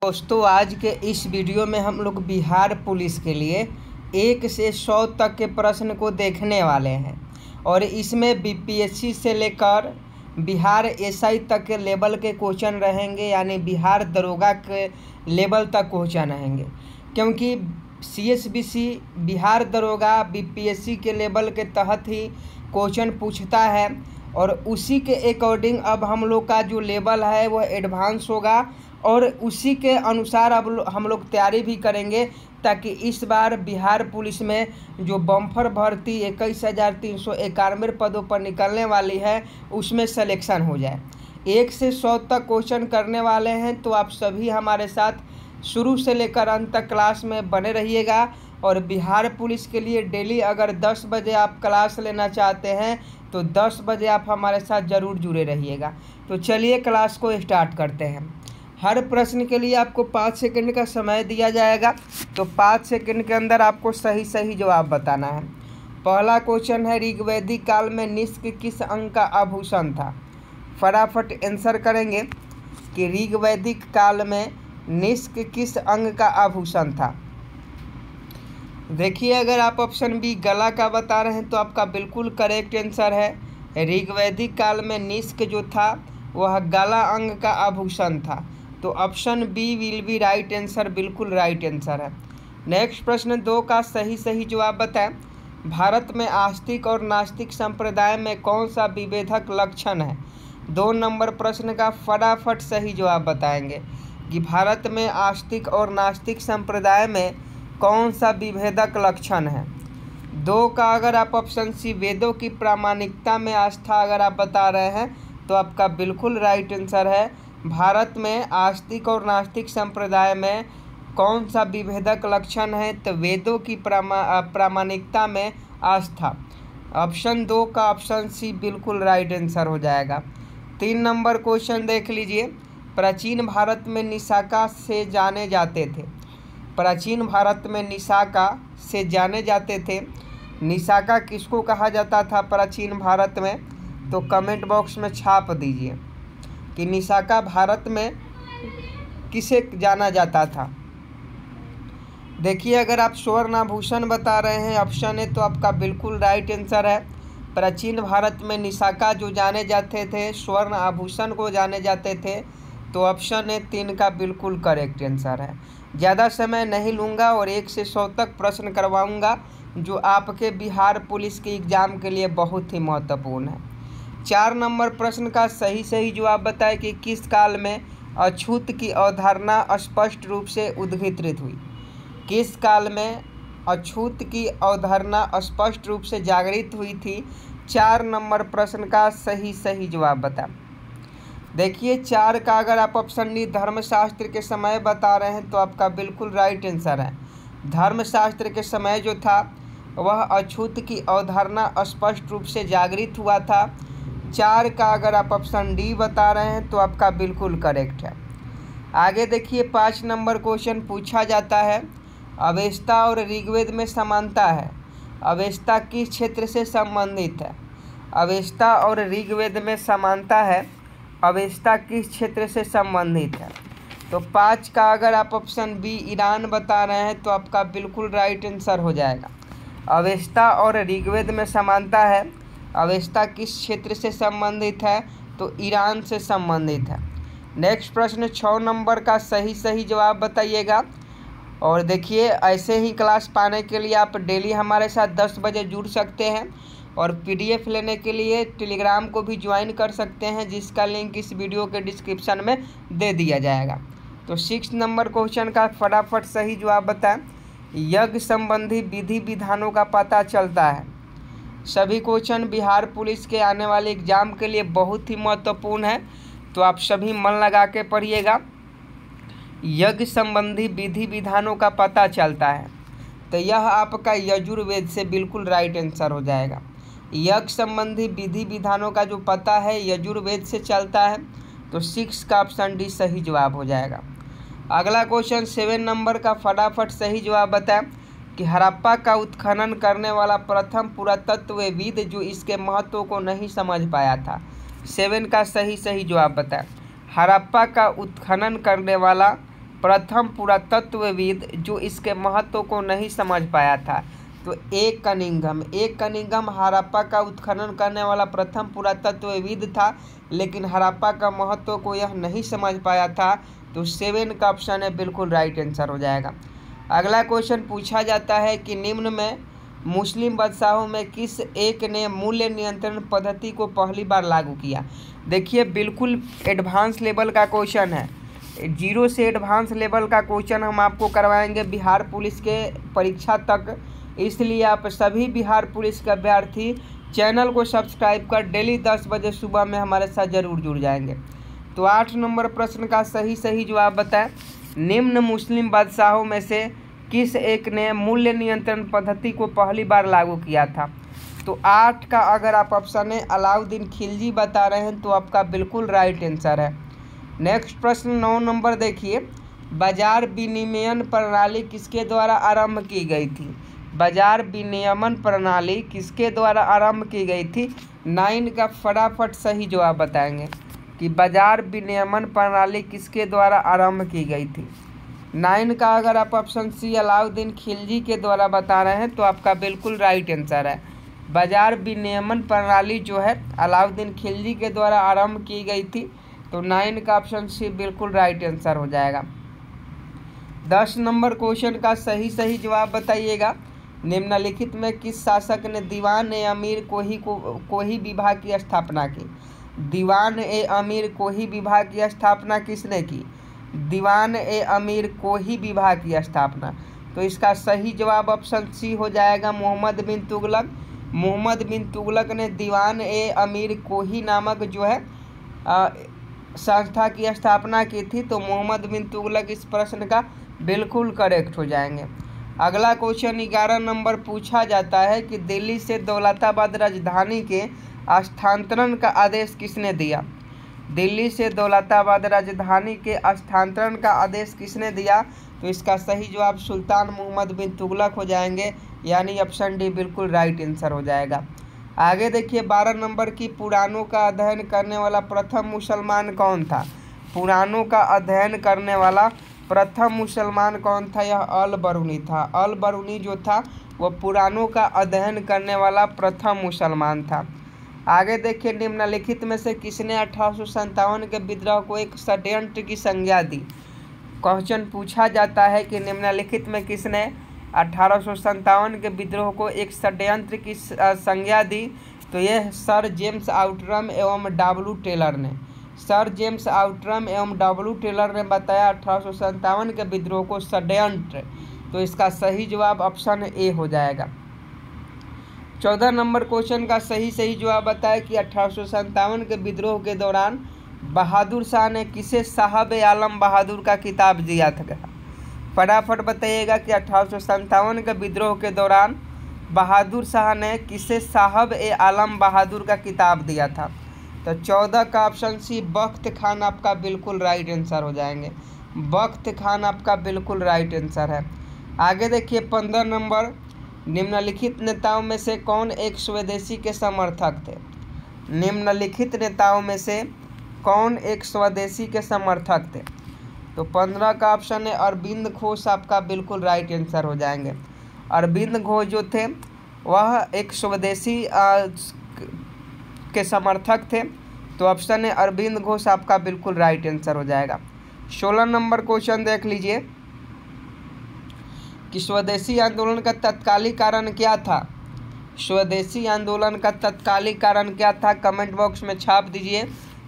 दोस्तों, आज के इस वीडियो में हम लोग बिहार पुलिस के लिए 1 से 100 तक के प्रश्न को देखने वाले हैं और इसमें बीपीएससी से लेकर बिहार एसआई तक के लेवल के क्वेश्चन रहेंगे, यानी बिहार दरोगा के लेवल तक क्वेश्चन रहेंगे। क्योंकि सीएसबीसी बिहार दरोगा बीपीएससी के लेवल के तहत ही क्वेश्चन पूछता है और उसी के अकॉर्डिंग अब हम लोग का जो लेवल है वो एडवांस होगा और उसी के अनुसार अब हम लोग तैयारी भी करेंगे ताकि इस बार बिहार पुलिस में जो बम्पर भर्ती 21,391 पदों पर निकलने वाली है उसमें सिलेक्शन हो जाए। 1 से 100 तक क्वेश्चन करने वाले हैं, तो आप सभी हमारे साथ शुरू से लेकर अंत तक क्लास में बने रहिएगा। और बिहार पुलिस के लिए डेली अगर 10 बजे आप क्लास लेना चाहते हैं तो 10 बजे आप हमारे साथ ज़रूर जुड़े रहिएगा। तो चलिए क्लास को स्टार्ट करते हैं। हर प्रश्न के लिए आपको 5 सेकंड का समय दिया जाएगा, तो 5 सेकंड के अंदर आपको सही जवाब बताना है। पहला क्वेश्चन है, ऋग्वैदिक काल में निष्क किस अंग का आभूषण था? फटाफट आंसर करेंगे कि ऋग्वैदिक काल में निष्क किस अंग का आभूषण था। देखिए, अगर आप ऑप्शन बी गला का बता रहे हैं तो आपका बिल्कुल करेक्ट आंसर है। ऋग्वैदिक काल में निष्क जो था वह गला अंग का आभूषण था, तो option B will be right answer, बिल्कुल राइट आंसर है। नेक्स्ट प्रश्न 2 का सही जवाब बताएं। भारत में आस्तिक और नास्तिक संप्रदाय में कौन सा विभेदक लक्षण है? 2 नंबर प्रश्न का फटाफट सही जवाब बताएंगे कि भारत में आस्तिक और नास्तिक संप्रदाय में कौन सा विभेदक लक्षण है। 2 का अगर आप ऑप्शन सी वेदों की प्रामाणिकता में आस्था अगर आप बता रहे हैं तो आपका बिल्कुल राइट आंसर है। भारत में आस्तिक और नास्तिक संप्रदाय में कौन सा विभेदक लक्षण है? तो वेदों की प्रामाणिकता में आस्था। ऑप्शन 2 का ऑप्शन सी बिल्कुल राइट आंसर हो जाएगा। 3 नंबर क्वेश्चन देख लीजिए। प्राचीन भारत में निशाका से जाने जाते थे। प्राचीन भारत में निशाका से जाने जाते थे। निशाका किसको कहा जाता था प्राचीन भारत में? तो कमेंट बॉक्स में छाप दीजिए कि निशाका भारत में किसे जाना जाता था। देखिए, अगर आप स्वर्ण आभूषण बता रहे हैं ऑप्शन है तो आपका बिल्कुल राइट आंसर है। प्राचीन भारत में निशाका जो जाने जाते थे, स्वर्ण आभूषण को जाने जाते थे, तो ऑप्शन है 3 का बिल्कुल करेक्ट आंसर है। ज़्यादा समय नहीं लूँगा और 1 से 100 तक प्रश्न करवाऊँगा जो आपके बिहार पुलिस के एग्ज़ाम के लिए बहुत ही महत्वपूर्ण है। 4 नंबर प्रश्न का सही जवाब बताएं कि किस काल में अछूत की अवधारणा स्पष्ट रूप से उद्घाटित हुई? किस काल में अछूत की अवधारणा स्पष्ट रूप से जागृत हुई थी? 4 नंबर प्रश्न का सही जवाब बता। देखिए, 4 का अगर आप ऑप्शन डी धर्मशास्त्र के समय बता रहे हैं तो आपका बिल्कुल राइट आंसर है। धर्मशास्त्र के समय जो था वह अछूत की अवधारणा स्पष्ट रूप से जागृत हुआ था। 4 का अगर आप ऑप्शन डी बता रहे हैं तो आपका बिल्कुल करेक्ट है। आगे देखिए, 5 नंबर क्वेश्चन पूछा जाता है, अवेस्ता और ऋग्वेद में समानता है। अवेस्ता किस क्षेत्र से संबंधित है? अवेस्ता और ऋग्वेद में समानता है। अवेस्ता किस क्षेत्र से संबंधित है? तो 5 का अगर आप ऑप्शन बी ईरान बता रहे हैं तो आपका बिल्कुल राइट आंसर हो जाएगा। अवेस्ता और ऋग्वेद में समानता है। अवेस्ता किस क्षेत्र से संबंधित है? तो ईरान से संबंधित है। नेक्स्ट प्रश्न 6 नंबर का सही जवाब बताइएगा। और देखिए, ऐसे ही क्लास पाने के लिए आप डेली हमारे साथ 10 बजे जुड़ सकते हैं और पीडीएफ लेने के लिए टेलीग्राम को भी ज्वाइन कर सकते हैं, जिसका लिंक इस वीडियो के डिस्क्रिप्शन में दे दिया जाएगा। तो 6 नंबर क्वेश्चन का फटाफट सही जवाब बताएं। यज्ञ संबंधी विधि विधानों का पता चलता है। सभी क्वेश्चन बिहार पुलिस के आने वाले एग्ज़ाम के लिए बहुत ही महत्वपूर्ण है, तो आप सभी मन लगा के पढ़िएगा। यज्ञ संबंधी विधि विधानों का पता चलता है, तो यह आपका यजुर्वेद से बिल्कुल राइट आंसर हो जाएगा। यज्ञ संबंधी विधि विधानों का जो पता है यजुर्वेद से चलता है, तो 6 का ऑप्शन डी सही जवाब हो जाएगा। अगला क्वेश्चन 7 नंबर का फटाफट सही जवाब बताएं कि हड़प्पा का उत्खनन करने वाला प्रथम पुरातत्वविद जो इसके महत्व को नहीं समझ पाया था। 7 का सही जवाब बताएं। हड़प्पा का उत्खनन करने वाला प्रथम पुरातत्वविद जो इसके महत्व को नहीं समझ पाया था? तो ए कनिंघम हड़प्पा का उत्खनन करने वाला प्रथम पुरातत्वविद था, लेकिन हड़प्पा का महत्व को यह नहीं समझ पाया था। तो 7 का ऑप्शन है बिल्कुल राइट आंसर हो जाएगा। अगला क्वेश्चन पूछा जाता है कि निम्न में मुस्लिम बादशाहों में किस एक ने मूल्य नियंत्रण पद्धति को पहली बार लागू किया? देखिए बिल्कुल एडवांस लेवल का क्वेश्चन है, 0 से एडवांस लेवल का क्वेश्चन हम आपको करवाएंगे बिहार पुलिस के परीक्षा तक। इसलिए आप सभी बिहार पुलिस के अभ्यर्थी चैनल को सब्सक्राइब कर डेली 10 बजे सुबह में हमारे साथ जरूर जुड़ जाएंगे। तो 8 नंबर प्रश्न का सही जवाब बताएं। निम्न मुस्लिम बादशाहों में से किस एक ने मूल्य नियंत्रण पद्धति को पहली बार लागू किया था? तो 8 का अगर आप ऑप्शन है अलाउद्दीन खिलजी बता रहे हैं तो आपका बिल्कुल राइट आंसर है। नेक्स्ट प्रश्न 9 नंबर देखिए, बाजार विनियमन प्रणाली किसके द्वारा आरंभ की गई थी? बाजार विनियमन प्रणाली किसके द्वारा आरंभ की गई थी? 9 का फटाफट सही जवाब बताएंगे कि बाजार विनियमन प्रणाली किसके द्वारा आरंभ की गई थी। 9 का अगर आप ऑप्शन सी अलाउद्दीन खिलजी के द्वारा बता रहे हैं तो आपका बिल्कुल राइट आंसर है। बाजार विनियमन प्रणाली जो है अलाउद्दीन खिलजी के द्वारा आरंभ की गई थी। तो 9 का ऑप्शन सी बिल्कुल राइट आंसर हो जाएगा। 10 नंबर क्वेश्चन का सही जवाब बताइएगा। निम्नलिखित में किस शासक ने दीवान ए अमीर कोही विभाग की स्थापना की? दीवान ए अमीर कोही विभाग की स्थापना किसने की? दीवान ए अमीर कोही विभाग की स्थापना। तो इसका सही जवाब ऑप्शन सी हो जाएगा मोहम्मद बिन तुगलक। मोहम्मद बिन तुगलक ने दीवान ए अमीर कोही नामक जो है संस्था की स्थापना की थी। तो मोहम्मद बिन तुगलक इस प्रश्न का बिल्कुल करेक्ट हो जाएंगे। अगला क्वेश्चन 11 नंबर पूछा जाता है कि दिल्ली से दौलताबाद राजधानी के स्थानांतरण का आदेश किसने दिया? दिल्ली से दौलताबाद राजधानी के स्थानांतरण का आदेश किसने दिया? तो इसका सही जवाब सुल्तान मोहम्मद बिन तुगलक हो जाएंगे, यानी ऑप्शन डी बिल्कुल राइट आंसर हो जाएगा। आगे देखिए 12 नंबर की पुराणों का अध्ययन करने वाला प्रथम मुसलमान कौन था? पुराणों का अध्ययन करने वाला प्रथम मुसलमान कौन था? यह अल बरूनी था। अल बरूनी जो था वह पुराणों का अध्ययन करने वाला प्रथम मुसलमान था। आगे देखिए निम्नलिखित में से किसने 1857 के विद्रोह को एक षड्यंत्र की संज्ञा दी? क्वेश्चन पूछा जाता है कि निम्नलिखित में किसने 1857 के विद्रोह को एक षड्यंत्र की संज्ञा दी? तो यह सर जेम्स आउटरम एवं डब्ल्यू टेलर ने। सर जेम्स आउटरम एवं डब्ल्यू टेलर ने बताया 1857 के विद्रोह को षड्यंत्र। तो इसका सही जवाब ऑप्शन ए हो जाएगा। 14 नंबर क्वेश्चन का सही जवाब बताया कि 1857 के विद्रोह के दौरान बहादुर शाह ने किसे साहब ए आलम बहादुर का खिताब दिया था? फटाफट बताइएगा कि 1857 के विद्रोह के दौरान बहादुर शाह ने किसे साहब ए आलम बहादुर का खिताब दिया था? तो 14 का ऑप्शन सी बख्त खान आपका बिल्कुल राइट आंसर हो जाएंगे। बख्त खान आपका बिल्कुल राइट आंसर है। आगे देखिए 15 नंबर, निम्नलिखित नेताओं में से कौन एक स्वदेशी के समर्थक थे? निम्नलिखित नेताओं में से कौन एक स्वदेशी के समर्थक थे? तो 15 का ऑप्शन है अरविंद घोष आपका बिल्कुल राइट आंसर हो जाएंगे। अरविंद घोष जो थे वह एक स्वदेशी के समर्थक थे। तो ऑप्शन है अरविंद घोष आपका बिल्कुल राइट आंसर हो जाएगा। 16 नंबर क्वेश्चन देख लीजिए कि स्वदेशी आंदोलन का तत्कालिक कारण क्या था? स्वदेशी आंदोलन का तत्कालिक कारण क्या था? कमेंट बॉक्स में छाप दीजिए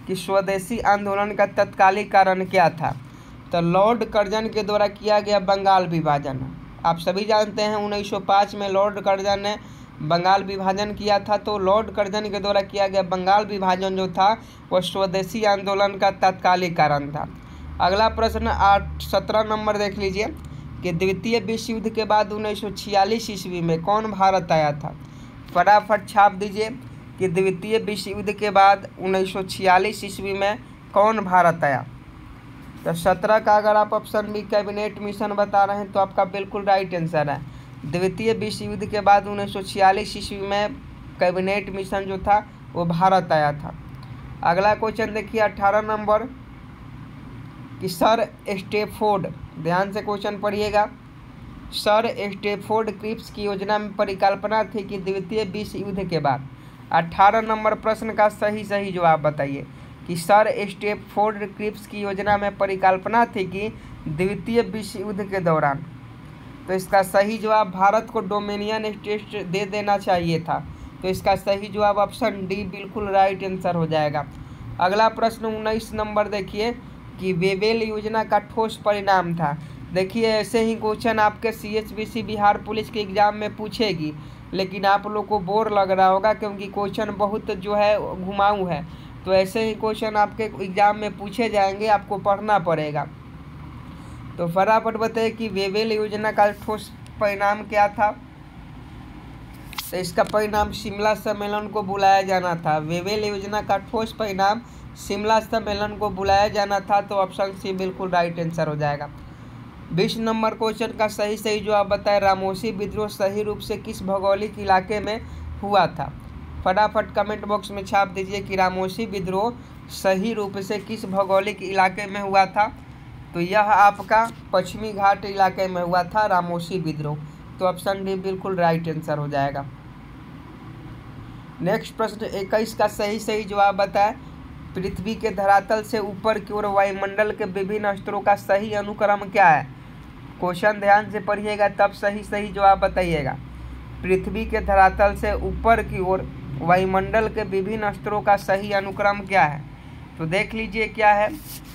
कि स्वदेशी आंदोलन का तत्कालिक कारण क्या था। तो लॉर्ड कर्जन के द्वारा किया गया बंगाल विभाजन। आप सभी जानते हैं 1905 में लॉर्ड कर्जन ने बंगाल विभाजन किया था। तो लॉर्ड कर्जन के द्वारा किया गया बंगाल विभाजन जो था वह स्वदेशी आंदोलन का तत्कालिक कारण था। अगला प्रश्न 17 नंबर देख लीजिए कि द्वितीय विश्व युद्ध के बाद 1946 ईस्वी में कौन भारत आया था? फटाफट छाप दीजिए कि द्वितीय विश्व युद्ध के बाद 1946 ईस्वी में कौन भारत आया? तो 17 का अगर आप ऑप्शन बी कैबिनेट मिशन बता रहे हैं तो आपका बिल्कुल राइट आंसर है। द्वितीय विश्व युद्ध के बाद 1946 ईस्वी में कैबिनेट मिशन जो था वो भारत आया था। अगला क्वेश्चन देखिए 18 नंबर कि सर स्टैफोर्ड, ध्यान से क्वेश्चन पढ़िएगा, सर स्टैफोर्ड क्रिप्स की योजना में परिकल्पना थी कि द्वितीय विश्व युद्ध के बाद। 18 नंबर प्रश्न का सही जवाब बताइए कि सर स्टैफोर्ड क्रिप्स की योजना में परिकल्पना थी कि द्वितीय विश्व युद्ध के दौरान। तो इसका सही जवाब भारत को डोमिनियन स्टेट दे देना चाहिए था। तो इसका सही जवाब ऑप्शन डी बिल्कुल राइट आंसर हो जाएगा। अगला प्रश्न 19 नंबर देखिए कि वेबेल योजना का ठोस परिणाम था। देखिए ऐसे ही क्वेश्चन आपके CHBC बिहार पुलिस के एग्जाम में पूछेगी, लेकिन आप लोग को बोर लग रहा होगा क्योंकि क्वेश्चन बहुत जो है घुमाऊ है। तो ऐसे ही क्वेश्चन आपके एग्जाम में पूछे जाएंगे, आपको पढ़ना पड़ेगा। तो फटाफट बताइए कि वेबेल योजना का ठोस परिणाम क्या था। तो इसका परिणाम शिमला सम्मेलन को बुलाया जाना था। वेबेल योजना का ठोस परिणाम शिमला सम्मेलन को बुलाया जाना था। तो ऑप्शन सी बिल्कुल राइट आंसर हो जाएगा। 20 नंबर क्वेश्चन का सही जवाब बताएं, रामोसी विद्रोह सही रूप से किस भौगोलिक इलाके में हुआ था। फटाफट कमेंट बॉक्स में छाप दीजिए कि रामोसी विद्रोह सही रूप से किस भौगोलिक इलाके में हुआ था। तो यह आपका पश्चिमी घाट इलाके में हुआ था रामोसी विद्रोह। तो ऑप्शन डी बिल्कुल राइट आंसर हो जाएगा। नेक्स्ट प्रश्न 21 का सही जवाब बताएं, पृथ्वी के धरातल से ऊपर की ओर वायुमंडल के विभिन्न स्तरों का सही अनुक्रम क्या है। क्वेश्चन ध्यान से पढ़िएगा तब सही जवाब बताइएगा। पृथ्वी के धरातल से ऊपर की ओर वायुमंडल के विभिन्न स्तरों का सही अनुक्रम क्या है। तो देख लीजिए क्या है।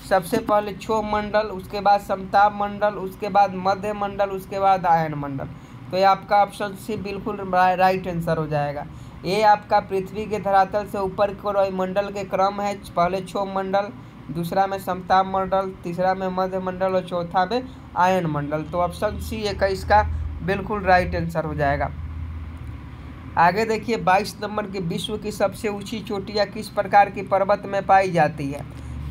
सबसे पहले क्षोभ मंडल, उसके बाद समताप मंडल, उसके बाद मध्य मंडल, उसके बाद आयन मंडल। तो ये आपका ऑप्शन सी बिल्कुल राइट आंसर हो जाएगा। ये आपका पृथ्वी के धरातल से ऊपर की ओर वायुमंडल के क्रम है। पहले क्षोभ मंडल, दूसरा में समताप मंडल, तीसरा में मध्य मंडल और चौथा में आयन मंडल। तो ऑप्शन सी 21 का बिल्कुल राइट आंसर हो जाएगा। आगे देखिए 22 नंबर की विश्व की सबसे ऊंची चोटियाँ किस प्रकार की पर्वत में पाई जाती है।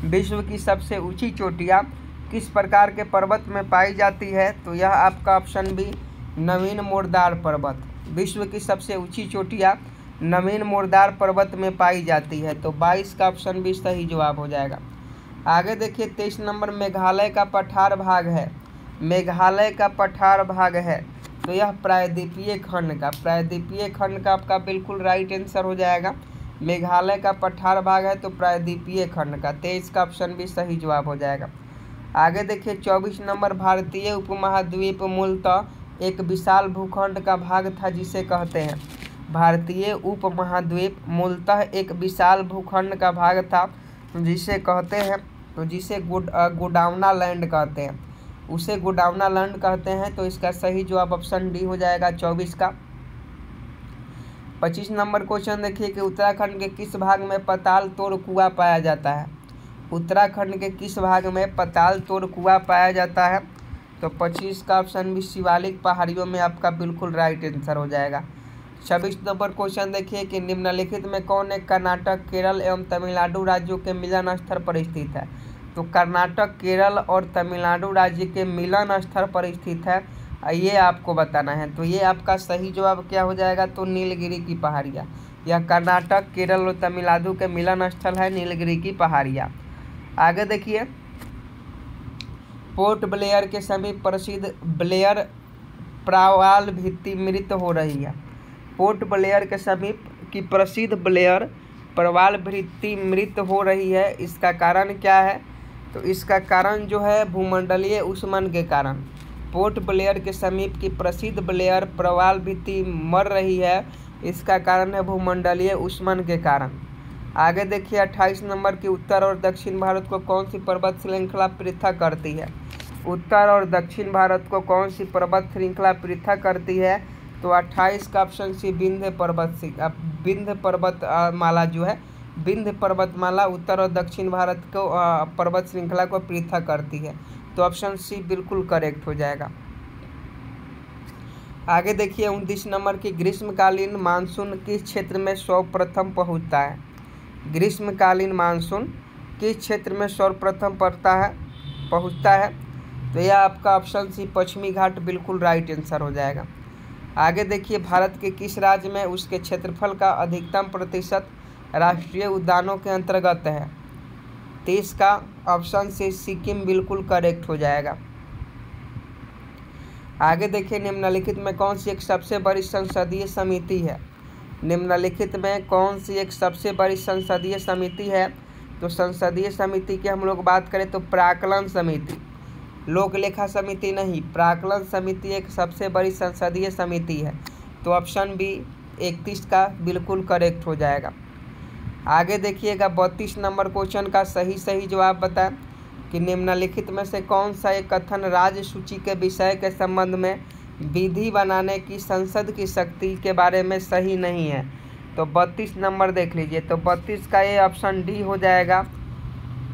विश्व की सबसे ऊंची चोटियाँ किस प्रकार के पर्वत में पाई जाती है। तो यह आपका ऑप्शन बी नवीन मोरदार पर्वत। विश्व की सबसे ऊंची चोटियाँ नवीन मोरदार पर्वत में पाई जाती है। तो 22 का ऑप्शन भी सही जवाब हो जाएगा। आगे देखिए 23 नंबर मेघालय का पठार भाग है। मेघालय का पठार भाग है। तो यह प्रायद्वीपीय खंड का आपका बिल्कुल राइट आंसर हो जाएगा। मेघालय का पठार भाग है तो प्रायद्वीपीय खंड का। 23 का ऑप्शन भी सही जवाब हो जाएगा। आगे देखिए 24 नंबर भारतीय उपमहाद्वीप मूलतः एक विशाल भूखंड का भाग था जिसे कहते हैं। भारतीय उपमहाद्वीप मूलतः एक विशाल भूखंड का भाग था जिसे कहते हैं, तो जिसे गोंडवाना लैंड कहते हैं, उसे गोंडवाना लैंड कहते हैं। तो इसका सही जवाब ऑप्शन डी हो जाएगा 24 का। 25 नंबर क्वेश्चन देखिए कि उत्तराखंड के किस भाग में पताल तोड़ कुआं पाया जाता है। उत्तराखंड के किस भाग में पताल तोड़ कुआं पाया जाता है। तो 25 का ऑप्शन भी शिवालिक पहाड़ियों में आपका बिल्कुल राइट आंसर हो जाएगा। 26 नंबर क्वेश्चन देखिए कि निम्नलिखित में कौन एक कर्नाटक, केरल एवं तमिलनाडु राज्यों के मिलन स्थल पर स्थित है। तो कर्नाटक, केरल और तमिलनाडु राज्य के मिलन स्थल पर स्थित है, ये आपको बताना है। तो ये आपका सही जवाब क्या हो जाएगा। तो नीलगिरी की पहाड़ियाँ। यह कर्नाटक, केरल और तमिलनाडु के मिलन स्थल है नीलगिरी की पहाड़ियाँ। आगे देखिए पोर्ट ब्लेयर के समीप प्रसिद्ध ब्लेयर प्रवाल भित्ति मृत हो रही है। पोर्ट ब्लेयर के समीप की प्रसिद्ध ब्लेयर प्रवाल भित्ति मृत हो रही है। इसका कारण क्या है। तो इसका कारण जो है भूमंडलीय ऊष्मन के कारण। पोर्ट ब्लेयर के समीप की प्रसिद्ध ब्लेयर प्रवाल भित्ति मर रही है, इसका कारण है भूमंडलीय ऊष्मन के कारण। आगे देखिए 28 नंबर की उत्तर और दक्षिण भारत को कौन सी पर्वत श्रृंखला पृथक करती है। उत्तर और दक्षिण भारत को कौन सी पर्वत श्रृंखला पृथक करती है। तो 28 का ऑप्शन सी विंध्य पर्वतमाला जो है, विंध्य पर्वतमाला उत्तर और दक्षिण भारत को पर्वत श्रृंखला को पृथक करती है। तो ऑप्शन सी बिल्कुल करेक्ट हो जाएगा। आगे देखिए 29 नंबर की ग्रीष्मकालीन मानसून किस क्षेत्र में सर्वप्रथम पहुंचता है। ग्रीष्मकालीन मानसून किस क्षेत्र में सर्वप्रथम पहुंचता है। तो यह आपका ऑप्शन सी पश्चिमी घाट बिल्कुल राइट आंसर हो जाएगा। आगे देखिए भारत के किस राज्य में उसके क्षेत्रफल का अधिकतम प्रतिशत राष्ट्रीय उद्यानों के अंतर्गत है। 30 का ऑप्शन से सिक्किम बिल्कुल करेक्ट हो जाएगा। आगे देखिए, निम्नलिखित में कौन सी एक सबसे बड़ी संसदीय समिति है? निम्नलिखित में कौन सी एक सबसे बड़ी संसदीय समिति है? तो संसदीय समिति की हम लोग बात करें तो प्राक्कलन समिति, लोक लेखा समिति नहीं, प्राक्कलन समिति एक सबसे बड़ी संसदीय समिति है। तो ऑप्शन बी 31 का बिल्कुल करेक्ट हो जाएगा। आगे देखिएगा, 32 नंबर क्वेश्चन का सही जवाब बताएं कि निम्नलिखित में से कौन सा एक कथन राज्य सूची के विषय के संबंध में विधि बनाने की संसद की शक्ति के बारे में सही नहीं है? तो 32 नंबर देख लीजिए, तो 32 का ये ऑप्शन डी हो जाएगा।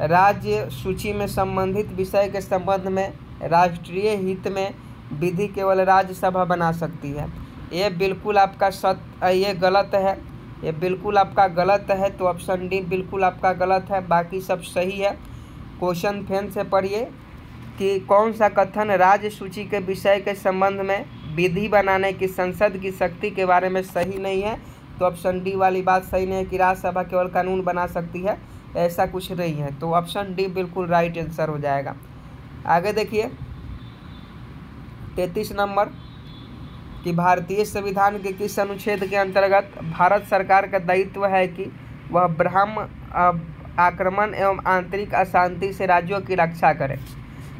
राज्य सूची में संबंधित विषय के संबंध में राष्ट्रीय हित में विधि केवल राज्यसभा बना सकती है। ये बिल्कुल आपका ये गलत है, ये बिल्कुल आपका गलत है। तो ऑप्शन डी बिल्कुल आपका गलत है, बाकी सब सही है। क्वेश्चन फिर से पढ़िए कि कौन सा कथन राज्य सूची के विषय के संबंध में विधि बनाने की संसद की शक्ति के बारे में सही नहीं है? तो ऑप्शन डी वाली बात सही नहीं है कि राज्यसभा केवल कानून बना सकती है, ऐसा कुछ नहीं है। तो ऑप्शन डी बिल्कुल राइट आंसर हो जाएगा। आगे देखिए, 33 नंबर कि भारतीय संविधान के किस अनुच्छेद के अंतर्गत भारत सरकार का दायित्व है कि वह ब्रह्म आक्रमण एवं आंतरिक अशांति से राज्यों की रक्षा करे?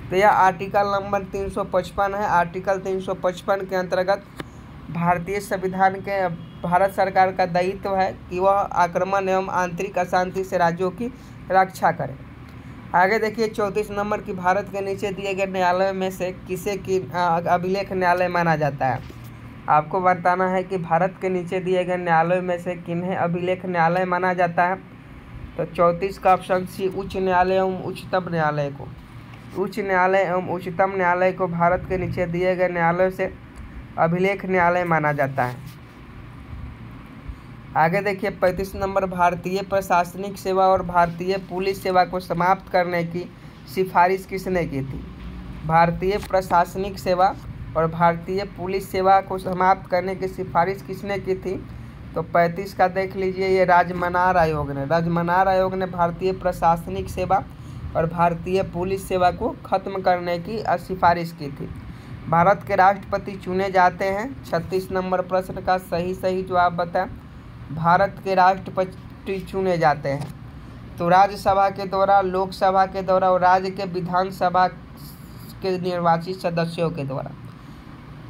तो यह आर्टिकल नंबर 355 है। आर्टिकल 355 के अंतर्गत भारतीय संविधान के भारत सरकार का दायित्व है कि वह आक्रमण एवं आंतरिक अशांति से राज्यों की रक्षा करे। आगे देखिए, 34 नंबर की भारत के नीचे दिए गए न्यायालय में से किसे की अभिलेख न्यायालय माना जाता है? आपको बताना है कि भारत के नीचे दिए गए न्यायालय में से किन्हें अभिलेख न्यायालय माना जाता है? तो 34 का ऑप्शन सी उच्च न्यायालय एवं उच्चतम न्यायालय को, उच्च न्यायालय एवं उच्चतम न्यायालय को भारत के नीचे दिए गए न्यायालय से अभिलेख न्यायालय माना जाता है। आगे देखिए, 35 नंबर भारतीय प्रशासनिक सेवा और भारतीय पुलिस सेवा को समाप्त करने की सिफारिश किसने की थी? भारतीय प्रशासनिक सेवा और भारतीय पुलिस सेवा को समाप्त करने की सिफारिश किसने की थी? तो 35 का देख लीजिए, ये राजमनार आयोग ने, राजमनार आयोग ने भारतीय प्रशासनिक सेवा और भारतीय पुलिस सेवा को खत्म करने की सिफारिश की थी। भारत के राष्ट्रपति चुने जाते हैं। 36 नंबर प्रश्न का सही जवाब बताएं। भारत के राष्ट्रपति चुने जाते हैं तो राज्यसभा के द्वारा, लोकसभा के द्वारा और राज्य के विधानसभा के निर्वाचित सदस्यों के द्वारा।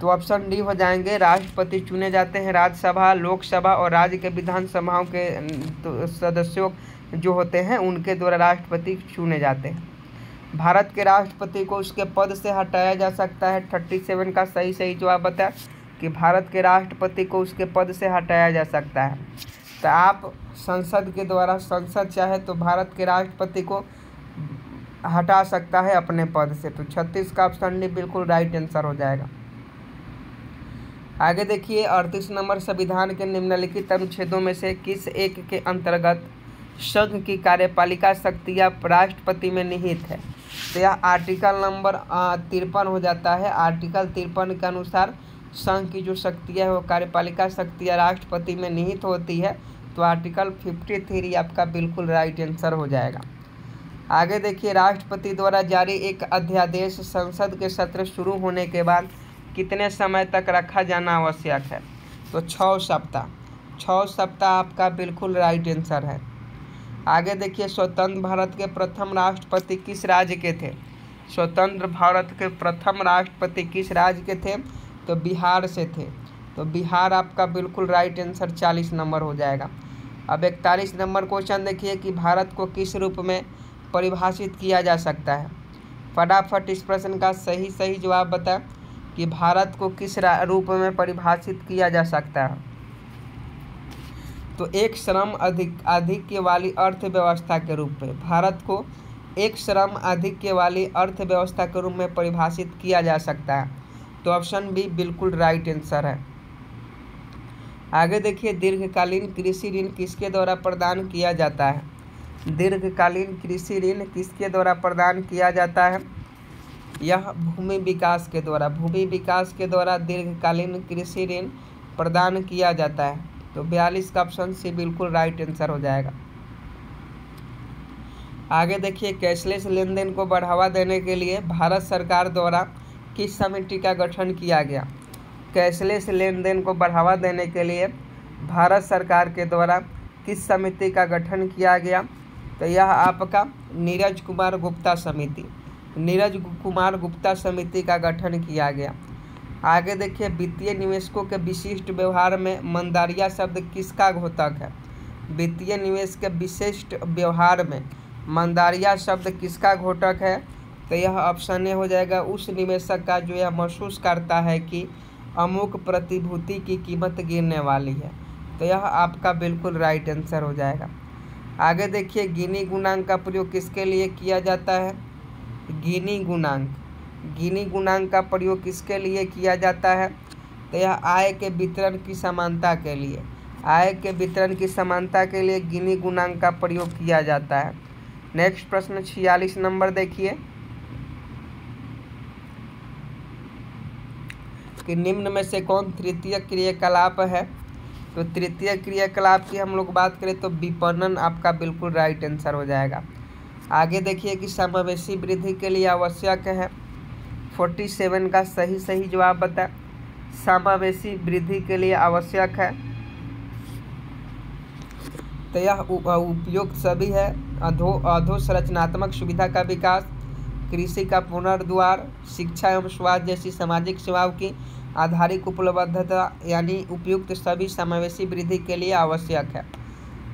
तो ऑप्शन डी हो जाएंगे, राष्ट्रपति चुने जाते हैं राज्यसभा, लोकसभा और राज्य के विधानसभाओं के सदस्यों जो होते हैं उनके द्वारा राष्ट्रपति चुने जाते हैं। भारत के राष्ट्रपति को उसके पद से हटाया जा सकता है। 37 का सही जवाब बताएं कि भारत के राष्ट्रपति को उसके पद से हटाया जा सकता है। तो आप संसद के द्वारा, संसद चाहे तो भारत के राष्ट्रपति को हटा सकता है अपने पद से। तो 36 का ऑप्शन डी बिल्कुल राइट आंसर हो जाएगा। आगे देखिए, 38 नंबर संविधान के निम्नलिखित अनुच्छेदों में से किस एक के अंतर्गत संघ की कार्यपालिका शक्तियाँ राष्ट्रपति में निहित है? तो यह आर्टिकल नंबर 53 हो जाता है। आर्टिकल 53 के अनुसार संघ की जो शक्तियाँ है वो कार्यपालिका शक्तियाँ राष्ट्रपति में निहित होती है। तो आर्टिकल 53 आपका बिल्कुल राइट आंसर हो जाएगा। आगे देखिए, राष्ट्रपति द्वारा जारी एक अध्यादेश संसद के सत्र शुरू होने के बाद कितने समय तक रखा जाना आवश्यक है? तो 6 सप्ताह। 6 सप्ताह आपका बिल्कुल राइट आंसर है। आगे देखिए, स्वतंत्र भारत के प्रथम राष्ट्रपति किस राज्य के थे? स्वतंत्र भारत के प्रथम राष्ट्रपति किस राज्य के थे? तो बिहार से थे। तो बिहार आपका बिल्कुल राइट आंसर 40 नंबर हो जाएगा। अब 41 नंबर क्वेश्चन देखिए कि भारत को किस रूप में परिभाषित किया जा सकता है? फटाफट इस प्रश्न का सही जवाब बताएं कि भारत को किस रूप में परिभाषित किया जा सकता है? तो एक श्रम आधिक्य वाली अर्थव्यवस्था के रूप में भारत को एक श्रम आधिक्य वाली अर्थव्यवस्था के रूप में परिभाषित किया जा सकता है। तो ऑप्शन बी बिल्कुल राइट आंसर है। आगे देखिए, दीर्घकालीन कृषि ऋण किसके द्वारा प्रदान किया जाता है? दीर्घकालीन कृषि ऋण किसके द्वारा प्रदान किया जाता है? यह भूमि विकास के द्वारा, भूमि विकास के द्वारा दीर्घकालीन कृषि ऋण प्रदान किया जाता है। तो 42 का ऑप्शन सी बिल्कुल राइट आंसर हो जाएगा। आगे देखिए, कैशलेस लेन देन को बढ़ावा देने के लिए भारत सरकार द्वारा किस समिति का गठन किया गया। कैशलेस लेन देन को बढ़ावा देने के लिए भारत सरकार के द्वारा किस समिति का गठन किया गया। तो यह आपका नीरज कुमार गुप्ता समिति, नीरज कुमार गुप्ता समिति का गठन किया गया। आगे देखिए, वित्तीय निवेशकों के विशिष्ट व्यवहार में मंदारिया शब्द किसका घोतक है। वित्तीय निवेश के विशिष्ट व्यवहार में मंदारिया शब्द किसका घोतक है। तो यह ऑप्शन ए हो जाएगा, उस निवेशक का जो यह महसूस करता है कि अमुक प्रतिभूति की कीमत गिरने वाली है। तो यह आपका बिल्कुल राइट आंसर हो जाएगा। आगे देखिए, गिनी गुणांक का प्रयोग किसके लिए किया जाता है। गिनी गुणांक का प्रयोग किसके लिए किया जाता है। तो यह आय के वितरण की समानता के लिए, आय के वितरण की समानता के लिए गिनी गुणांक का प्रयोग किया जाता है। नेक्स्ट प्रश्न 46 नंबर देखिए कि निम्न में से कौन तृतीय क्रियाकलाप है। तो तृतीय क्रियाकलाप की हम लोग बात करें तो विपणन आपका बिल्कुल राइट आंसर हो जाएगा। आगे देखिए कि समावेशी वृद्धि के लिए आवश्यक है। 47 का सही जवाब बताएं। समावेशी वृद्धि के लिए आवश्यक है तो यह उपयुक्त सभी है। अधोसंरचनात्मक सुविधा का विकास, कृषि का पुनर्द्वार, शिक्षा एवं स्वास्थ्य जैसी सामाजिक सेवाओं की आधारिक उपलब्धता, यानी उपयुक्त सभी समावेशी वृद्धि के लिए आवश्यक है।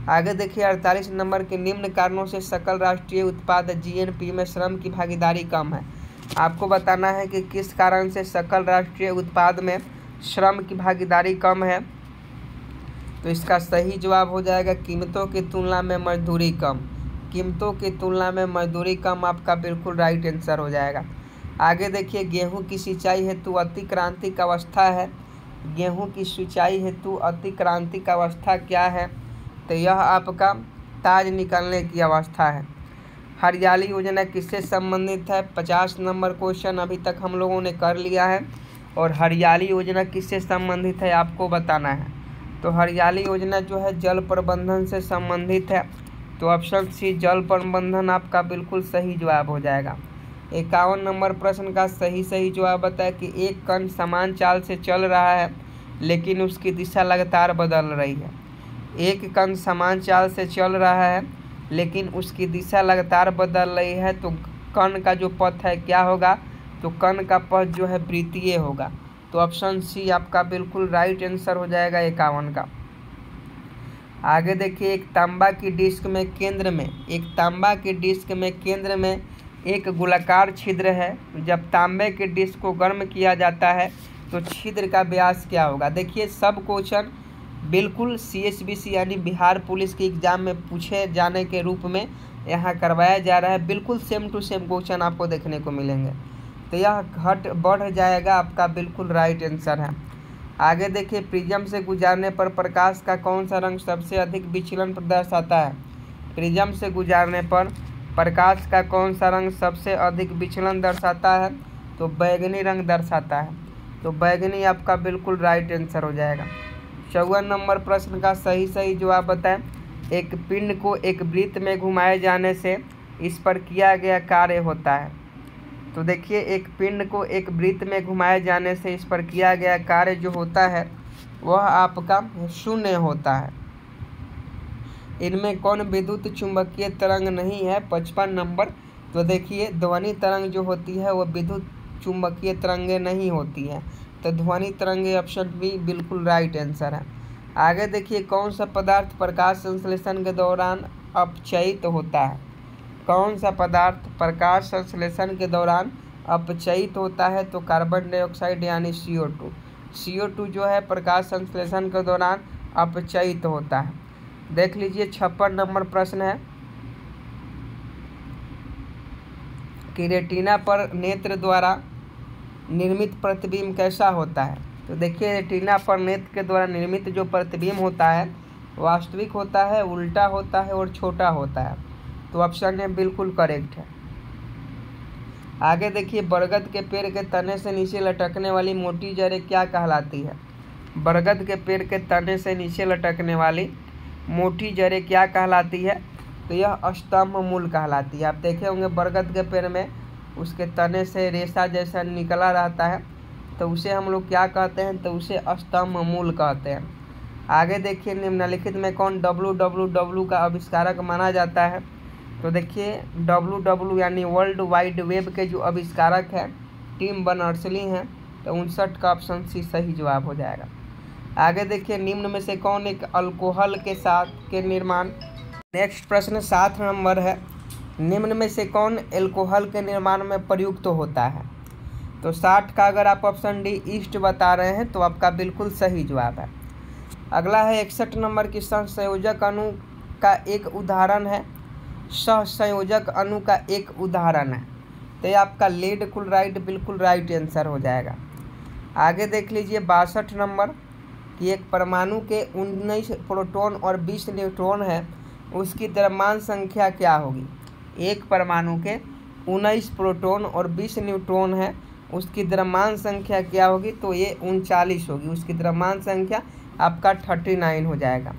आगे देखिए 48 नंबर के निम्न कारणों से सकल राष्ट्रीय उत्पाद GNP में श्रम की भागीदारी कम है। आपको बताना है कि किस कारण से सकल राष्ट्रीय उत्पाद में श्रम की भागीदारी कम है। तो इसका सही जवाब हो जाएगा कीमतों की तुलना में मजदूरी कम। कीमतों की तुलना में मजदूरी कम आपका बिल्कुल राइट आंसर हो जाएगा। आगे देखिए, गेहूं की सिंचाई हेतु अतिक्रांतिक अवस्था है। गेहूं की सिंचाई हेतु अतिक्रांतिक अवस्था क्या है। तो यह आपका ताज निकलने की अवस्था है। हरियाली योजना किससे संबंधित है। 50 नंबर क्वेश्चन अभी तक हम लोगों ने कर लिया है और हरियाली योजना किससे संबंधित है आपको बताना है। तो हरियाली योजना जो है जल प्रबंधन से संबंधित है। तो ऑप्शन सी जल प्रबंधन आपका बिल्कुल सही जवाब हो जाएगा। 51 नंबर प्रश्न का सही जवाब बताए कि एक कण समान चाल से चल रहा है लेकिन उसकी दिशा लगातार बदल रही है। एक कण समान चाल से चल रहा है लेकिन उसकी दिशा लगातार बदल रही है। तो कण का जो पथ है क्या होगा। तो कण का पथ जो है वृत्तीय होगा। तो ऑप्शन सी आपका बिल्कुल राइट आंसर हो जाएगा 51 का। आगे देखिए, एक तांबा की डिस्क में केंद्र में एक गोलाकार छिद्र है। जब तांबे के डिस्क को गर्म किया जाता है तो छिद्र का व्यास क्या होगा। देखिए, सब क्वेश्चन बिल्कुल CSBC यानी बिहार पुलिस के एग्जाम में पूछे जाने के रूप में यहाँ करवाया जा रहा है। बिल्कुल सेम टू सेम क्वेश्चन आपको देखने को मिलेंगे। तो यह बढ़ जाएगा आपका बिल्कुल राइट आंसर है। आगे देखिए, प्रिज्म से गुजारने पर प्रकाश का कौन सा रंग सबसे अधिक विचलन दर्शाता है। प्रिज्म से गुजारने पर प्रकाश का कौन सा रंग सबसे अधिक विचलन दर्शाता है। तो बैगनी रंग दर्शाता है। तो बैगनी आपका बिल्कुल राइट आंसर हो जाएगा। 54 नंबर प्रश्न का सही जवाब बताएं। एक पिंड को एक वृत्त में घुमाए जाने से इस पर किया गया कार्य होता है। तो देखिए, एक पिंड को एक वृत्त में घुमाए जाने से इस पर किया गया कार्य जो होता है वह आपका शून्य होता है। इनमें कौन विद्युत चुंबकीय तरंग नहीं है। 55 नंबर। तो देखिए, ध्वनि तरंग जो होती है वह विद्युत चुंबकीय तरंगें नहीं होती हैं। तो ध्वनि तरंगे ऑप्शन बी बिल्कुल राइट आंसर है। आगे देखिए, कौन सा पदार्थ प्रकाश संश्लेषण के दौरान अपचयित होता है। कौन सा पदार्थ प्रकाश संश्लेषण के दौरान अपचयित होता है। तो कार्बन डाइऑक्साइड यानी CO2 जो है प्रकाश संश्लेषण के दौरान अपचयित होता है। देख लीजिए 56 नंबर प्रश्न है कि रेटिना पर नेत्र द्वारा निर्मित प्रतिबिंब कैसा होता है। तो देखिए, रेटिना पर नेत्र के द्वारा निर्मित जो प्रतिबिंब होता है वास्तविक होता है, उल्टा होता है और छोटा होता है। तो ऑप्शन ए बिल्कुल करेक्ट है। आगे देखिए, बरगद के पेड़ के तने से नीचे लटकने वाली मोटी जड़ें क्या कहलाती है। बरगद के पेड़ के तने से नीचे लटकने वाली मोटी जड़ें क्या कहलाती है। तो यह स्तंभ मूल कहलाती है। आप देखे होंगे बरगद के पेड़ में उसके तने से रेशा जैसा निकला रहता है, तो उसे हम लोग क्या कहते हैं, तो उसे स्तंभ मूल कहते हैं। आगे देखिए निम्नलिखित में कौन www का आविष्कारक माना जाता है। तो देखिए www यानी वर्ल्ड वाइड वेब के जो आविष्कारक है टिम बर्नर्स-ली हैं, तो 59 का ऑप्शन सी सही जवाब हो जाएगा। आगे देखिए निम्न में से कौन एक अल्कोहल के साथ के निर्माण। नेक्स्ट प्रश्न 7 नंबर है, निम्न में से कौन अल्कोहल के निर्माण में प्रयुक्त होता है। तो 60 का अगर आप ऑप्शन डी ईस्ट बता रहे हैं तो आपका बिल्कुल सही जवाब है। अगला है 61 नंबर की सहसंयोजक अणु का एक उदाहरण है। सहसंयोजक अणु का एक उदाहरण है, तो ये आपका लेड क्लोराइड बिल्कुल राइट आंसर हो जाएगा। आगे देख लीजिए 62 नंबर कि एक परमाणु के 19 प्रोटॉन और 20 न्यूट्रॉन है, उसकी द्रव्यमान संख्या क्या होगी। एक परमाणु के 19 प्रोटॉन और 20 न्यूट्रॉन है, उसकी द्रव्यमान संख्या क्या होगी, तो ये 39 होगी। उसकी द्रव्यमान संख्या आपका 39 हो जाएगा।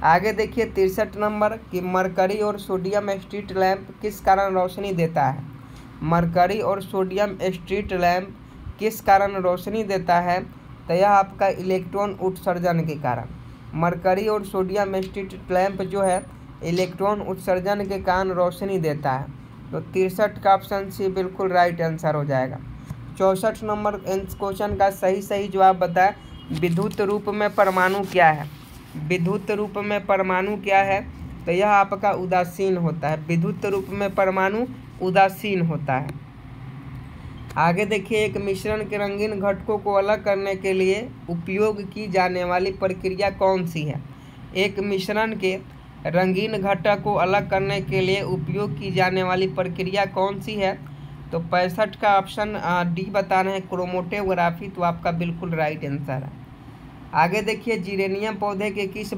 आगे देखिए 63 नंबर कि मरकरी और सोडियम स्ट्रीट लैंप किस कारण रोशनी देता है। मरकरी और सोडियम स्ट्रीट लैंप किस कारण रोशनी देता है, तो यह आपका इलेक्ट्रॉन उत्सर्जन के कारण। मरकरी और सोडियम स्ट्रीट लैंप जो है इलेक्ट्रॉन उत्सर्जन के कारण रोशनी देता है, तो 63 का ऑप्शन सी बिल्कुल राइट आंसर हो जाएगा। 64 नंबर क्वेश्चन का सही जवाब बताएं, विद्युत रूप में परमाणु क्या है। विद्युत रूप में परमाणु क्या है, तो यह आपका उदासीन होता है। विद्युत रूप में परमाणु उदासीन होता है। आगे देखिए एक मिश्रण के रंगीन घटकों को अलग करने के लिए उपयोग की जाने वाली प्रक्रिया कौन सी है। एक मिश्रण के रंगीन घटक को अलग करने के लिए उपयोग की जाने वाली प्रक्रिया कौन सी है, तो 65 का ऑप्शन डी बता रहे हैं, क्रोमेटोग्राफी, तो आपका बिल्कुल राइट आंसर है। आगे देखिए जिरेनियम पौधे के किस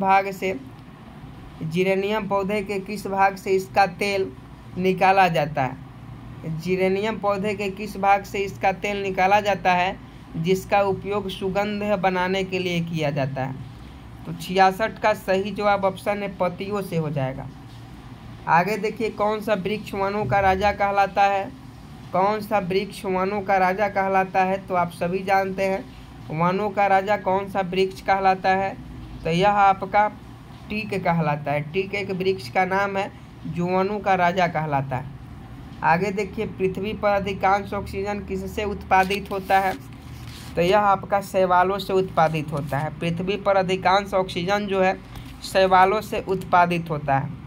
भाग से इसका तेल निकाला जाता है। जिरेनियम पौधे के किस भाग से इसका तेल निकाला जाता है, जिसका उपयोग सुगंध बनाने के लिए किया जाता है। तो 66 का सही जवाब ऑप्शन है पत्तियों से हो जाएगा। आगे देखिए कौन सा वृक्ष वनों का राजा कहलाता है। कौन सा वृक्ष वनों का राजा कहलाता है, तो आप सभी जानते हैं वनों का राजा कौन सा वृक्ष कहलाता है, तो यह आपका टीक कहलाता है। टीक एक वृक्ष का नाम है जो वनों का राजा कहलाता है। आगे देखिए पृथ्वी पर अधिकांश ऑक्सीजन किससे उत्पादित होता है, तो यह आपका शैवालों से उत्पादित होता है। पृथ्वी पर अधिकांश ऑक्सीजन जो है शैवालों से उत्पादित होता है।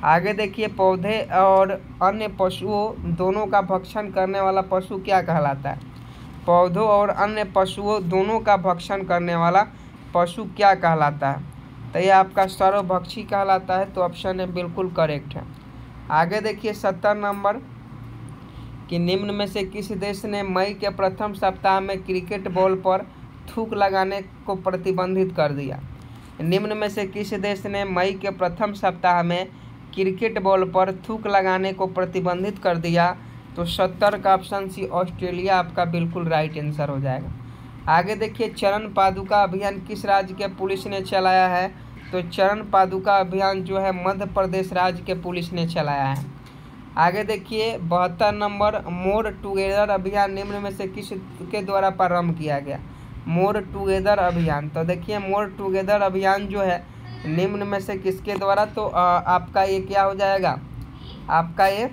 आगे देखिए पौधे और अन्य पशुओं दोनों का भक्षण करने वाला पशु क्या कहलाता है। पौधों और अन्य पशुओं दोनों का भक्षण करने वाला पशु क्या कहलाता है, तो यह आपका सर्वभक्षी कहलाता है, तो ऑप्शन है बिल्कुल करेक्ट है। आगे देखिए 70 नंबर कि निम्न में से किस देश ने मई के प्रथम सप्ताह में क्रिकेट बॉल पर थूक लगाने को प्रतिबंधित कर दिया। निम्न में से किस देश ने मई के प्रथम सप्ताह में क्रिकेट बॉल पर थूक लगाने को प्रतिबंधित कर दिया, तो 70 का ऑप्शन सी ऑस्ट्रेलिया आपका बिल्कुल राइट आंसर हो जाएगा। आगे देखिए चरण पादुका अभियान किस राज्य के पुलिस ने चलाया है, तो चरण पादुका अभियान जो है मध्य प्रदेश राज्य के पुलिस ने चलाया है। आगे देखिए 72 नंबर मोर टुगेदर अभियान निम्न में से किस के द्वारा प्रारंभ किया गया। मोर टुगेदर अभियान, तो देखिए मोर टुगेदर अभियान जो है निम्न में से किसके द्वारा, तो आपका ये क्या हो जाएगा, आपका ये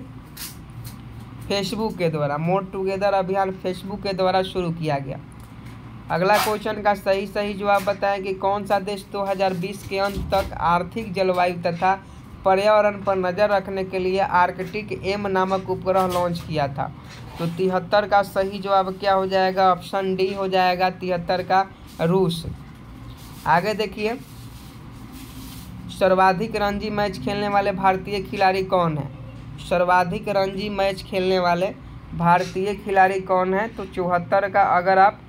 फेसबुक के द्वारा। मोर टुगेदर अभियान फेसबुक के द्वारा शुरू किया गया। अगला क्वेश्चन का सही जवाब बताएं कि कौन सा देश 2020 के अंत तक आर्थिक जलवायु तथा पर्यावरण पर नज़र रखने के लिए आर्कटिक एम नामक उपग्रह लॉन्च किया था। तो 73 का सही जवाब क्या हो जाएगा, ऑप्शन डी हो जाएगा 73 का रूस। आगे देखिए सर्वाधिक रणजी मैच खेलने वाले भारतीय खिलाड़ी कौन है। सर्वाधिक रणजी मैच खेलने वाले भारतीय खिलाड़ी कौन है, तो 74 का अगर आप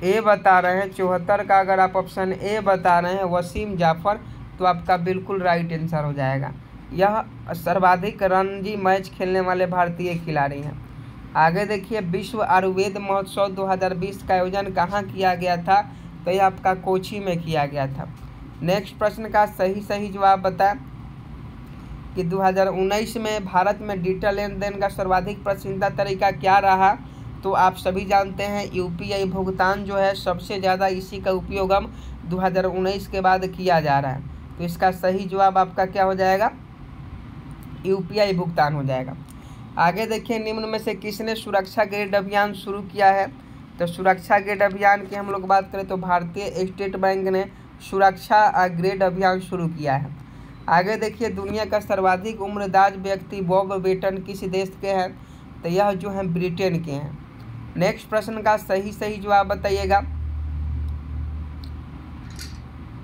ए बता रहे हैं, 74 का अगर आप ऑप्शन ए बता रहे हैं वसीम जाफर, तो आपका बिल्कुल राइट आंसर हो जाएगा। यह सर्वाधिक रणजी मैच खेलने वाले भारतीय खिलाड़ी हैं। आगे देखिए विश्व आयुर्वेद महोत्सव 2020 का आयोजन कहाँ किया गया था, तो यह आपका कोची में किया गया था। नेक्स्ट प्रश्न का सही जवाब बताएं कि 2019 में भारत में डिजिटल लेन देन का सर्वाधिक पसंदीदा तरीका क्या रहा, तो आप सभी जानते हैं यूपीआई भुगतान जो है सबसे ज़्यादा इसी का उपयोग अब 2019 के बाद किया जा रहा है। तो इसका सही जवाब आपका क्या हो जाएगा, यूपीआई भुगतान हो जाएगा। आगे देखिए, निम्न में से किसने सुरक्षा ग्रेड अभियान शुरू किया है। तो सुरक्षा ग्रेड अभियान की हम लोग बात करें तो भारतीय स्टेट बैंक ने सुरक्षा ग्रेड अभियान शुरू किया है। आगे देखिए, दुनिया का सर्वाधिक उम्रदराज व्यक्ति बॉब बेटन किस देश के हैं, तो यह जो है ब्रिटेन के हैं। नेक्स्ट प्रश्न का सही जवाब बताइएगा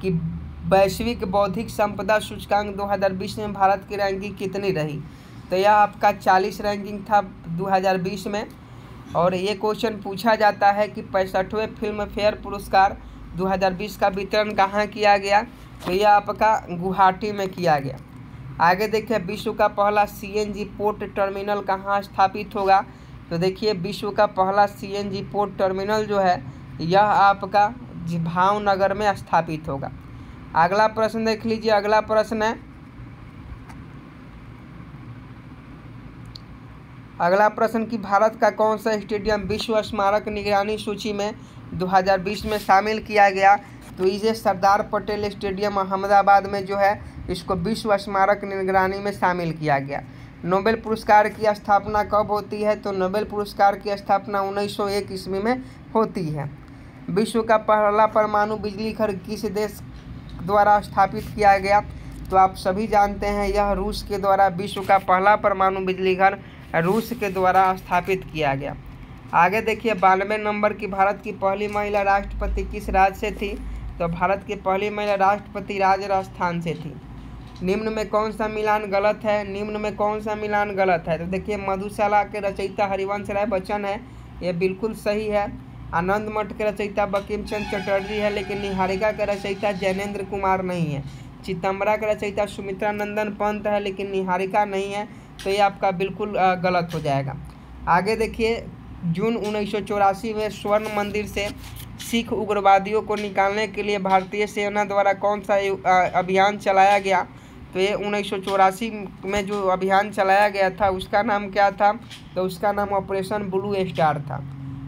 कि वैश्विक बौद्धिक संपदा सूचकांक 2020 में भारत की रैंकिंग कितनी रही। तो यह आपका 40 रैंकिंग था 2020 में। और ये क्वेश्चन पूछा जाता है कि 65वें फिल्म फेयर पुरस्कार 2020 का वितरण कहाँ किया गया, तो यह आपका गुवाहाटी में किया गया। आगे देखिए, विश्व का पहला सीएनजी पोर्ट टर्मिनल कहाँ स्थापित होगा। तो देखिए, विश्व का पहला सीएनजी पोर्ट टर्मिनल जो है यह आपका भावनगर में स्थापित होगा। अगला प्रश्न देख लीजिए। अगला प्रश्न है, अगला प्रश्न कि भारत का कौन सा स्टेडियम विश्व स्मारक निगरानी सूची में 2020 में शामिल किया गया। तो इसे सरदार पटेल स्टेडियम अहमदाबाद में जो है इसको विश्व स्मारक निगरानी में शामिल किया गया। नोबेल पुरस्कार की स्थापना कब होती है। तो नोबेल पुरस्कार की स्थापना 1901 ईस्वी में होती है। विश्व का पहला परमाणु बिजली घर किस देश द्वारा स्थापित किया गया। तो आप सभी जानते हैं यह रूस के द्वारा विश्व का पहला परमाणु बिजली घर रूस के द्वारा स्थापित किया गया। आगे देखिए, 92 नंबर की भारत की पहली महिला राष्ट्रपति किस राज्य से थी। तो भारत की पहली महिला राष्ट्रपति राजस्थान से थी। निम्न में कौन सा मिलान गलत है। निम्न में कौन सा मिलान गलत है। तो देखिए, मधुशाला के रचयिता हरिवंश राय बच्चन है, ये बिल्कुल सही है। आनंद मठ के रचयिता बंकिम चंद्र चटर्जी है, लेकिन निहारिका के रचयिता जैनेन्द्र कुमार नहीं है। चितम्बरा के रचयिता सुमित्रा नंदन पंत है, लेकिन निहारिका नहीं है। तो ये आपका बिल्कुल गलत हो जाएगा। आगे देखिए, जून 1984 में स्वर्ण मंदिर से सिख उग्रवादियों को निकालने के लिए भारतीय सेना द्वारा कौन सा अभियान चलाया गया। तो ये 1984 में जो अभियान चलाया गया था उसका नाम क्या था। तो उसका नाम ऑपरेशन ब्लू स्टार था।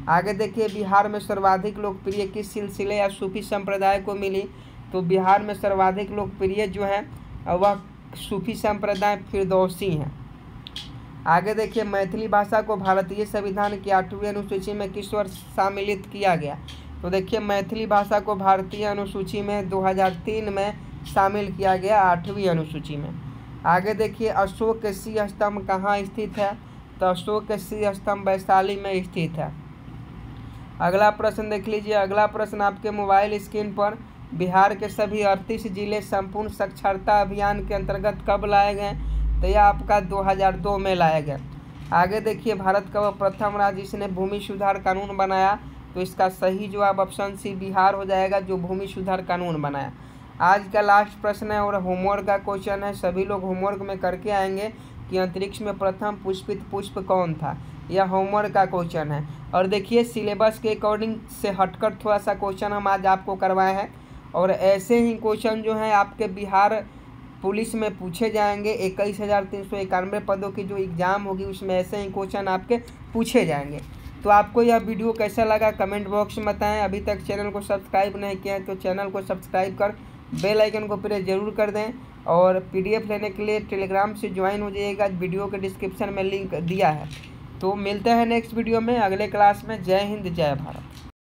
आगे देखिए, बिहार में सर्वाधिक लोकप्रिय किस सिलसिले या सूफी संप्रदाय को मिली। तो बिहार में सर्वाधिक लोकप्रिय जो है वह सूफी संप्रदाय फिरदौसी हैं। आगे देखिए, मैथिली भाषा को भारतीय संविधान की 8वीं अनुसूची में किस वर्ष सम्मिलित किया गया। तो देखिए, मैथिली भाषा को भारतीय अनुसूची में 2003 में शामिल किया गया, 8वीं अनुसूची में। आगे देखिए, अशोक के सिंह स्तंभ कहाँ स्थित है। तो अशोक के सिंह स्तंभ वैशाली में स्थित है। अगला प्रश्न देख लीजिए। अगला प्रश्न आपके मोबाइल स्क्रीन पर, बिहार के सभी 38 जिले संपूर्ण साक्षरता अभियान के अंतर्गत कब लाए गए। तो यह आपका 2002 में लाया गया। आगे देखिए, भारत का वह प्रथम राज्य जिसने भूमि सुधार कानून बनाया। तो इसका सही जवाब ऑप्शन सी बिहार हो जाएगा, जो भूमि सुधार कानून बनाया। आज का लास्ट प्रश्न है और होमवर्क का क्वेश्चन है, सभी लोग होमवर्क में करके आएंगे कि अंतरिक्ष में प्रथम पुष्पित पुष्प कौन था। यह होमवर्क का क्वेश्चन है। और देखिए, सिलेबस के अकॉर्डिंग से हटकर थोड़ा सा क्वेश्चन हम आज आपको करवाए हैं। और ऐसे ही क्वेश्चन जो है आपके बिहार पुलिस में पूछे जाएंगे। 21,391 पदों की जो एग्ज़ाम होगी उसमें ऐसे ही क्वेश्चन आपके पूछे जाएंगे। तो आपको यह वीडियो कैसा लगा कमेंट बॉक्स में बताएं। अभी तक चैनल को सब्सक्राइब नहीं किया है तो चैनल को सब्सक्राइब कर बेल आइकन को प्रेस जरूर कर दें। और PDF लेने के लिए टेलीग्राम से ज्वाइन हो जाइएगा, वीडियो के डिस्क्रिप्शन में लिंक दिया है। तो मिलते हैं नेक्स्ट वीडियो में अगले क्लास में। जय हिंद, जय भारत।